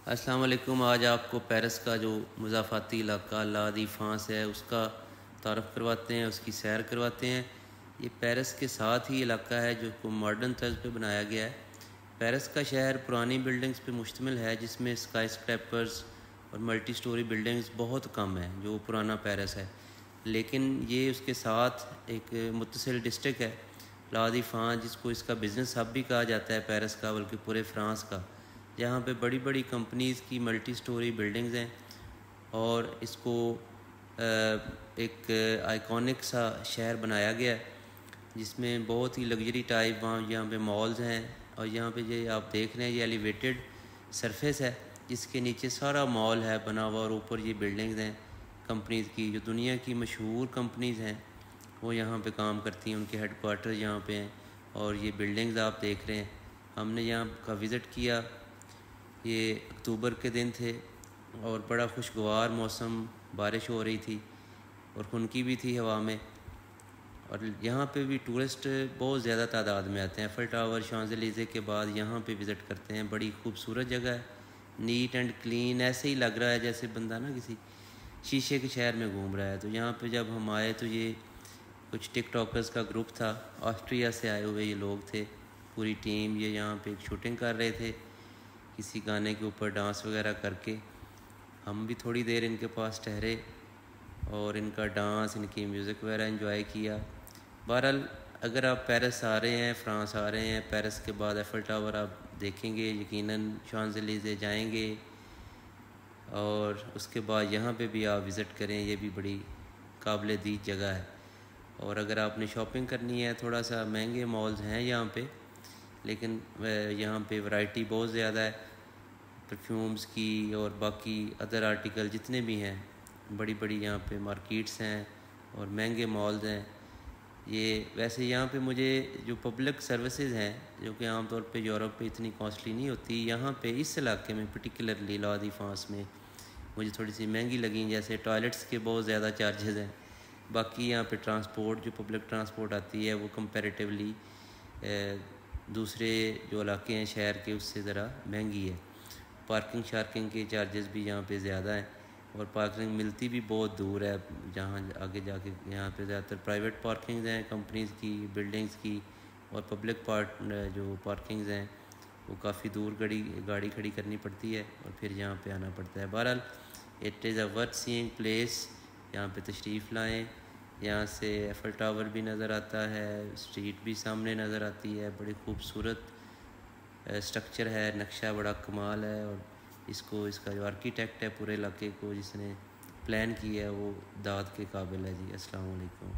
السلام علیکم۔ آج آپ کو پیرس کا جو مضافاتی علاقہ لا دی فرانس ہے اس کا تعارف کرواتے ہیں، اس کی سیر کرواتے ہیں۔ یہ پیرس کے ساتھ ہی علاقہ ہے جو کو ماڈرن طرز پہ بنایا گیا ہے۔ پیرس کا شہر پرانی بلڈنگز پہ مشتمل ہے، جس میں اسکائی اسکریپرز اور ملٹی سٹوری بلڈنگز بہت کم ہیں، جو پرانا پیرس ہے۔ لیکن یہ اس کے ساتھ ایک متصل ڈسٹرکٹ ہے لا دی فرانس، جس کو اس کا بزنس ہب بھی کہا جاتا ہے پیرس کا، بلکہ پورے فرانس کا، جہاں پہ بڑی بڑی کمپنیز کی ملٹی سٹوری بلڈنگز ہیں، اور اس کو ایک آئیکونک سا شہر بنایا گیا ہے، جس میں بہت ہی لگژری ٹائپ یہاں پہ مالز ہیں، اور یہاں پہ یہ آپ دیکھ رہے ہیں یہ ایلیویٹڈ سرفیس ہے، جس کے نیچے سارا مال ہے بنا ہوا، اور اوپر یہ بلڈنگز ہیں کمپنیز کی، جو دنیا کی مشہور کمپنیز ہیں وہ یہاں پہ کام کرتی ہیں، ان کے ہیڈ کوارٹر یہاں پہ ہیں، اور یہ بلڈنگز آپ دیکھ رہے ہیں۔ ہم نے یہاں کا وزٹ کیا، یہ اکتوبر کے دن تھے اور بڑا خوشگوار موسم، بارش ہو رہی تھی اور خنکی بھی تھی ہوا میں، اور یہاں پہ بھی ٹورسٹ بہت زیادہ تعداد میں آتے ہیں۔ ایفل ٹاور، شانز الیزے کے بعد یہاں پہ وزٹ کرتے ہیں۔ بڑی خوبصورت جگہ ہے، نیٹ اینڈ کلین، ایسے ہی لگ رہا ہے جیسے بندہ نا کسی شیشے کے شہر میں گھوم رہا ہے۔ تو یہاں پہ جب ہم آئے تو یہ کچھ ٹک ٹاکرز کا گروپ تھا، آسٹریا سے آئے ہوئے یہ لوگ تھے، پوری ٹیم۔ یہ یہاں پہ ایک شوٹنگ کر رہے تھے کسی گانے کے اوپر، ڈانس وغیرہ کر کے۔ ہم بھی تھوڑی دیر ان کے پاس ٹھہرے اور ان کا ڈانس، ان کی میوزک وغیرہ انجوائے کیا۔ بہرحال اگر آپ پیرس آ رہے ہیں، فرانس آ رہے ہیں، پیرس کے بعد ایفل ٹاور آپ دیکھیں گے یقیناً، شانز الیزے جائیں گے، اور اس کے بعد یہاں پہ بھی آپ وزٹ کریں، یہ بھی بڑی قابل دید جگہ ہے۔ اور اگر آپ نے شاپنگ کرنی ہے، تھوڑا سا مہنگے مالز ہیں یہاں پہ، لیکن یہاں پہ ورائٹی بہت زیادہ ہے پرفیومز کی اور باقی ادر آرٹیکل جتنے بھی ہیں، بڑی بڑی یہاں پہ مارکیٹس ہیں اور مہنگے مالز ہیں۔ یہ ویسے یہاں پہ مجھے جو پبلک سروسز ہیں، جو کہ عام طور پہ یورپ پہ اتنی کاسٹلی نہیں ہوتی، یہاں پہ اس علاقے میں پرٹیکولرلی لا دی فرانس میں مجھے تھوڑی سی مہنگی لگیں، جیسے ٹوائلٹس کے بہت زیادہ چارجز ہیں۔ باقی یہاں پہ ٹرانسپورٹ، جو پبلک ٹرانسپورٹ آتی ہے، وہ کمپیریٹیولی دوسرے جو علاقے ہیں شہر کے اس سے ذرا مہنگی ہے۔ پارکنگ شارکنگ کے چارجز بھی یہاں پہ زیادہ ہیں، اور پارکنگ ملتی بھی بہت دور ہے، جہاں آگے جا کے یہاں پہ زیادہ تر پرائیویٹ پارکنگز ہیں کمپنیز کی، بلڈنگز کی، اور پبلک جو پارکنگز ہیں وہ کافی دور گاڑی کھڑی کرنی پڑتی ہے اور پھر یہاں پہ آنا پڑتا ہے۔ بہرحال it is a worth seeing place, یہاں پہ تشریف لائیں۔ یہاں سے ایفل ٹاور بھی نظر آتا ہے، اسٹریٹ بھی سامنے نظر آتی ہے، بڑی خوبصورت اسٹرکچر ہے، نقشہ بڑا کمال ہے، اور اس کا جو آرکیٹیکٹ ہے پورے علاقے کو جس نے پلان کیا ہے وہ داد کے قابل ہے۔ جی السلام علیکم۔